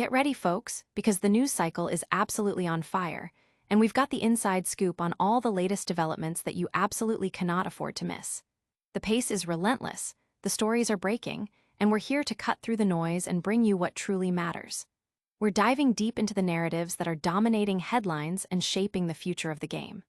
Get ready, folks, because the news cycle is absolutely on fire, and we've got the inside scoop on all the latest developments that you absolutely cannot afford to miss. The pace is relentless, the stories are breaking, and we're here to cut through the noise and bring you what truly matters. We're diving deep into the narratives that are dominating headlines and shaping the future of the game.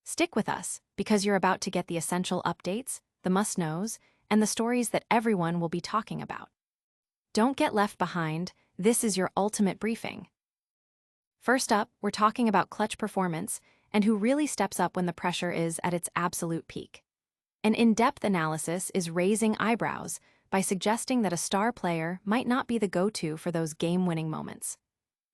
Stick with us, because you're about to get the essential updates, the must-knows, and the stories that everyone will be talking about. Don't get left behind, this is your ultimate briefing. First up, we're talking about clutch performance and who really steps up when the pressure is at its absolute peak. An in-depth analysis is raising eyebrows by suggesting that a star player might not be the go-to for those game-winning moments.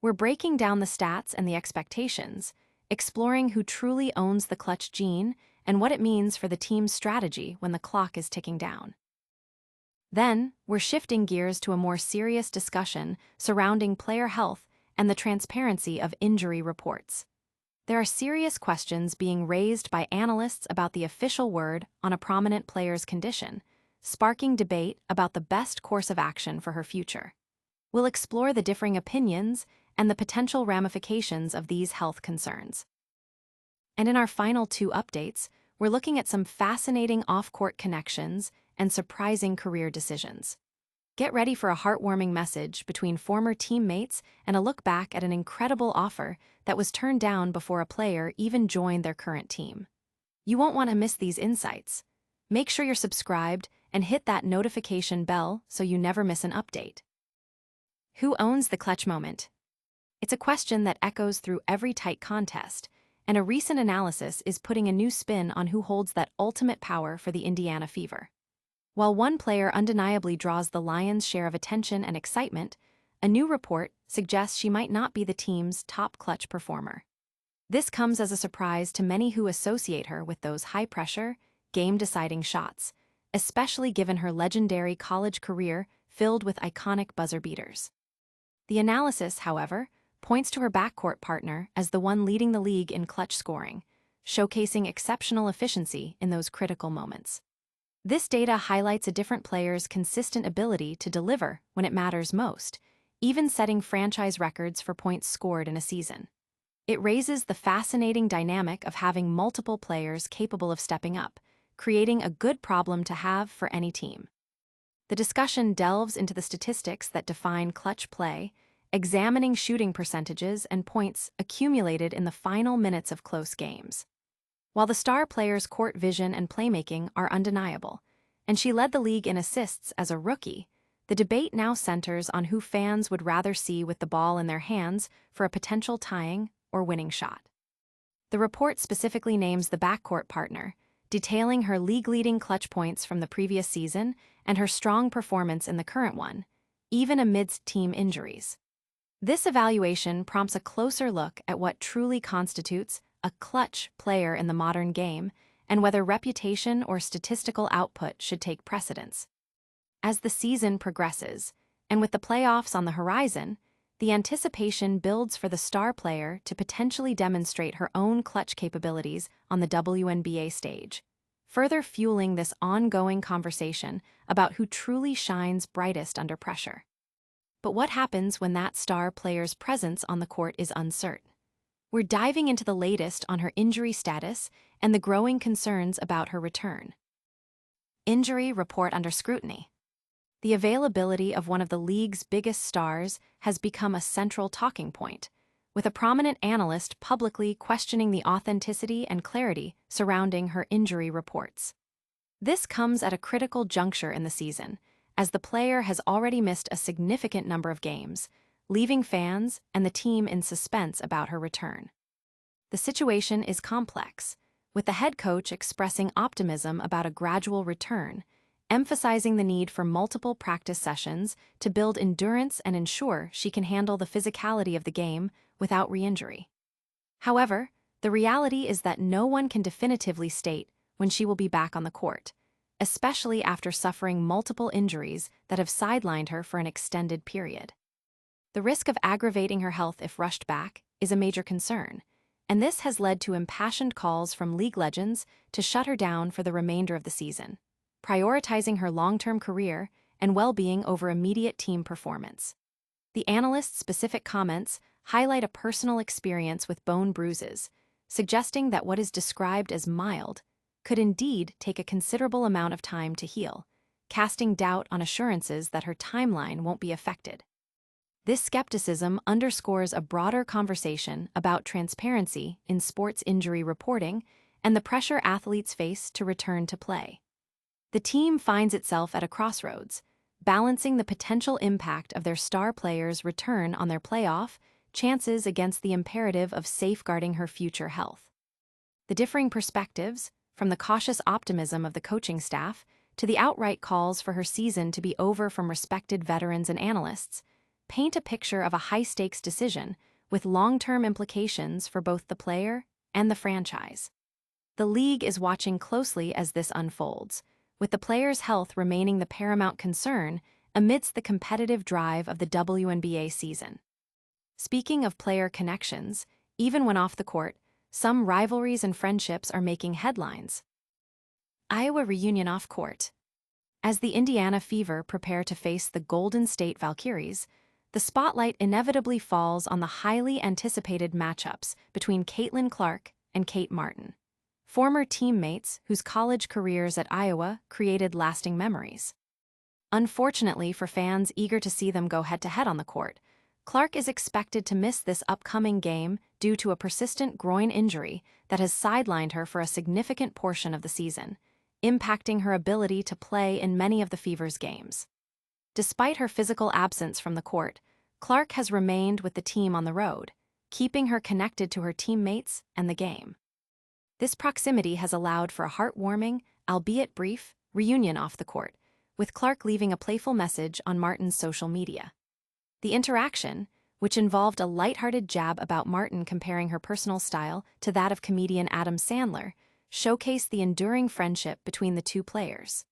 We're breaking down the stats and the expectations, exploring who truly owns the clutch gene and what it means for the team's strategy when the clock is ticking down. Then, we're shifting gears to a more serious discussion surrounding player health and the transparency of injury reports. There are serious questions being raised by analysts about the official word on a prominent player's condition, sparking debate about the best course of action for her future. We'll explore the differing opinions and the potential ramifications of these health concerns. And in our final two updates, we're looking at some fascinating off-court connections and surprising career decisions. Get ready for a heartwarming message between former teammates and a look back at an incredible offer that was turned down before a player even joined their current team. You won't want to miss these insights. Make sure you're subscribed and hit that notification bell so you never miss an update. Who owns the clutch moment? It's a question that echoes through every tight contest, and a recent analysis is putting a new spin on who holds that ultimate power for the Indiana Fever. While one player undeniably draws the Lions' share of attention and excitement, a new report suggests she might not be the team's top clutch performer. This comes as a surprise to many who associate her with those high-pressure, game-deciding shots, especially given her legendary college career filled with iconic buzzer beaters. The analysis, however, points to her backcourt partner as the one leading the league in clutch scoring, showcasing exceptional efficiency in those critical moments. This data highlights a different player's consistent ability to deliver when it matters most, even setting franchise records for points scored in a season. It raises the fascinating dynamic of having multiple players capable of stepping up, creating a good problem to have for any team. The discussion delves into the statistics that define clutch play, examining shooting percentages and points accumulated in the final minutes of close games. While the star player's court vision and playmaking are undeniable, and she led the league in assists as a rookie, the debate now centers on who fans would rather see with the ball in their hands for a potential tying or winning shot. The report specifically names the backcourt partner, detailing her league-leading clutch points from the previous season and her strong performance in the current one, even amidst team injuries. This evaluation prompts a closer look at what truly constitutes a clutch player in the modern game and whether reputation or statistical output should take precedence. As the season progresses, and with the playoffs on the horizon, the anticipation builds for the star player to potentially demonstrate her own clutch capabilities on the WNBA stage, further fueling this ongoing conversation about who truly shines brightest under pressure. But what happens when that star player's presence on the court is uncertain? We're diving into the latest on her injury status and the growing concerns about her return. Injury report under scrutiny. The availability of one of the league's biggest stars has become a central talking point, with a prominent analyst publicly questioning the authenticity and clarity surrounding her injury reports. This comes at a critical juncture in the season, as the player has already missed a significant number of games, leaving fans and the team in suspense about her return. The situation is complex, with the head coach expressing optimism about a gradual return, emphasizing the need for multiple practice sessions to build endurance and ensure she can handle the physicality of the game without re-injury. However, the reality is that no one can definitively state when she will be back on the court, especially after suffering multiple injuries that have sidelined her for an extended period. The risk of aggravating her health if rushed back is a major concern, and this has led to impassioned calls from league legends to shut her down for the remainder of the season, prioritizing her long-term career and well-being over immediate team performance. The analyst's specific comments highlight a personal experience with bone bruises, suggesting that what is described as mild could indeed take a considerable amount of time to heal, casting doubt on assurances that her timeline won't be affected. This skepticism underscores a broader conversation about transparency in sports injury reporting and the pressure athletes face to return to play. The team finds itself at a crossroads, balancing the potential impact of their star players' return on their playoff chances against the imperative of safeguarding her future health. The differing perspectives, from the cautious optimism of the coaching staff to the outright calls for her season to be over from respected veterans and analysts, paint a picture of a high-stakes decision with long-term implications for both the player and the franchise. The league is watching closely as this unfolds, with the player's health remaining the paramount concern amidst the competitive drive of the WNBA season. Speaking of player connections, even when off the court, some rivalries and friendships are making headlines. Iowa reunion off court. As the Indiana Fever prepare to face the Golden State Valkyries, the spotlight inevitably falls on the highly anticipated matchups between Caitlin Clark and Kate Martin, former teammates whose college careers at Iowa created lasting memories. Unfortunately for fans eager to see them go head-to-head on the court, Clark is expected to miss this upcoming game due to a persistent groin injury that has sidelined her for a significant portion of the season, impacting her ability to play in many of the Fever's games. Despite her physical absence from the court, Clark has remained with the team on the road, keeping her connected to her teammates and the game. This proximity has allowed for a heartwarming, albeit brief, reunion off the court, with Clark leaving a playful message on Martin's social media. The interaction, which involved a lighthearted jab about Martin comparing her personal style to that of comedian Adam Sandler, showcased the enduring friendship between the two players.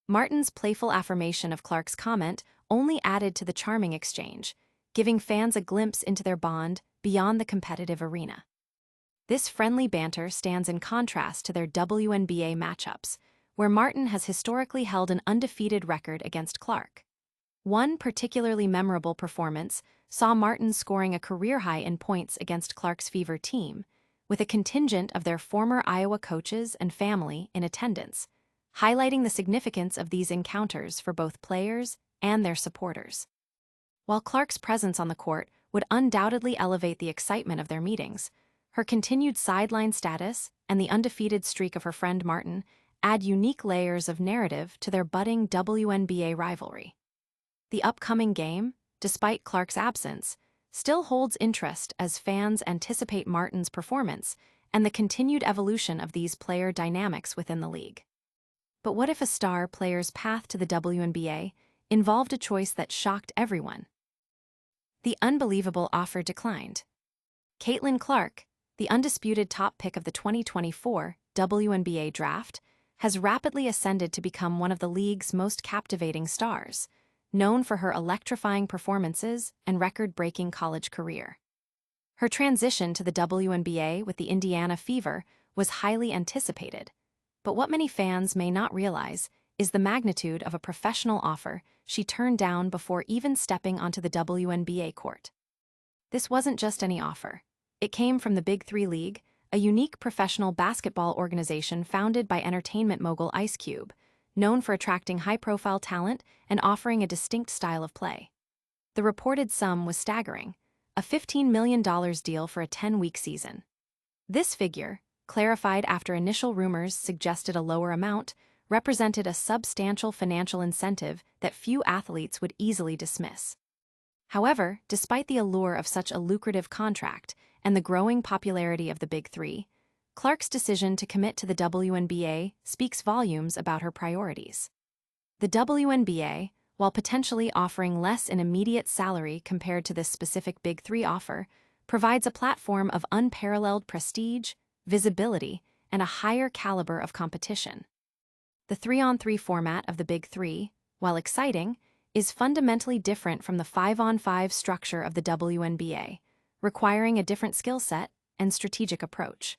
Martin's playful affirmation of Clark's comment only added to the charming exchange, giving fans a glimpse into their bond beyond the competitive arena. This friendly banter stands in contrast to their WNBA matchups, where Martin has historically held an undefeated record against Clark. One particularly memorable performance saw Martin scoring a career high in points against Clark's Fever team, with a contingent of their former Iowa coaches and family in attendance, highlighting the significance of these encounters for both players and their supporters. While Clark's presence on the court would undoubtedly elevate the excitement of their meetings, her continued sideline status and the undefeated streak of her friend Martin add unique layers of narrative to their budding WNBA rivalry. The upcoming game, despite Clark's absence, still holds interest as fans anticipate Martin's performance and the continued evolution of these player dynamics within the league. But what if a star player's path to the WNBA involved a choice that shocked everyone? The unbelievable offer declined. Caitlin Clark, the undisputed top pick of the 2024 WNBA draft, has rapidly ascended to become one of the league's most captivating stars, known for her electrifying performances and record-breaking college career. Her transition to the WNBA with the Indiana Fever was highly anticipated, but what many fans may not realize is the magnitude of a professional offer she turned down before even stepping onto the WNBA court. This wasn't just any offer. It came from the Big Three League, a unique professional basketball organization founded by entertainment mogul Ice Cube, known for attracting high-profile talent and offering a distinct style of play. The reported sum was staggering, a $15 million deal for a 10-week season. This figure, clarified after initial rumors suggested a lower amount, represented a substantial financial incentive that few athletes would easily dismiss. However, despite the allure of such a lucrative contract and the growing popularity of the Big Three, Clark's decision to commit to the WNBA speaks volumes about her priorities. The WNBA, while potentially offering less in immediate salary compared to this specific Big Three offer, provides a platform of unparalleled prestige, visibility, and a higher caliber of competition. The 3-on-3 format of the Big Three, while exciting, is fundamentally different from the 5-on-5 structure of the WNBA, requiring a different skill set and strategic approach.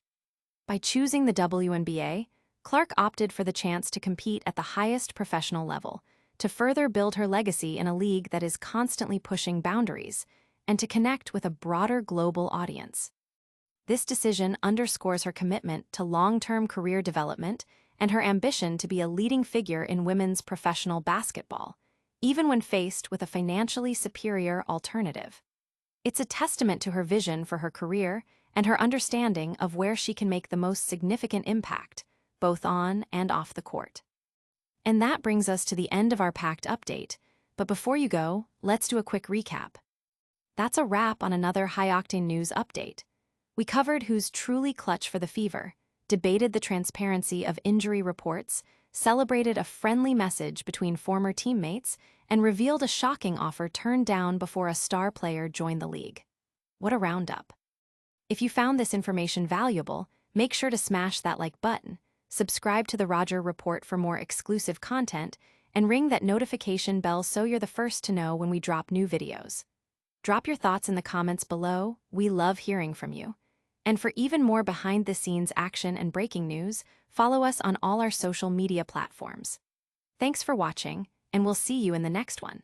By choosing the WNBA, Clark opted for the chance to compete at the highest professional level, to further build her legacy in a league that is constantly pushing boundaries and to connect with a broader global audience. This decision underscores her commitment to long-term career development and her ambition to be a leading figure in women's professional basketball, even when faced with a financially superior alternative. It's a testament to her vision for her career and her understanding of where she can make the most significant impact, both on and off the court. And that brings us to the end of our Pact update, but before you go, let's do a quick recap. That's a wrap on another high-octane news update. We covered who's truly clutch for the Fever, debated the transparency of injury reports, celebrated a friendly message between former teammates, and revealed a shocking offer turned down before a star player joined the league. What a roundup. If you found this information valuable, make sure to smash that like button, subscribe to the Roger Report for more exclusive content, and ring that notification bell so you're the first to know when we drop new videos. Drop your thoughts in the comments below. We love hearing from you. And for even more behind-the-scenes action and breaking news, follow us on all our social media platforms. Thanks for watching, and we'll see you in the next one.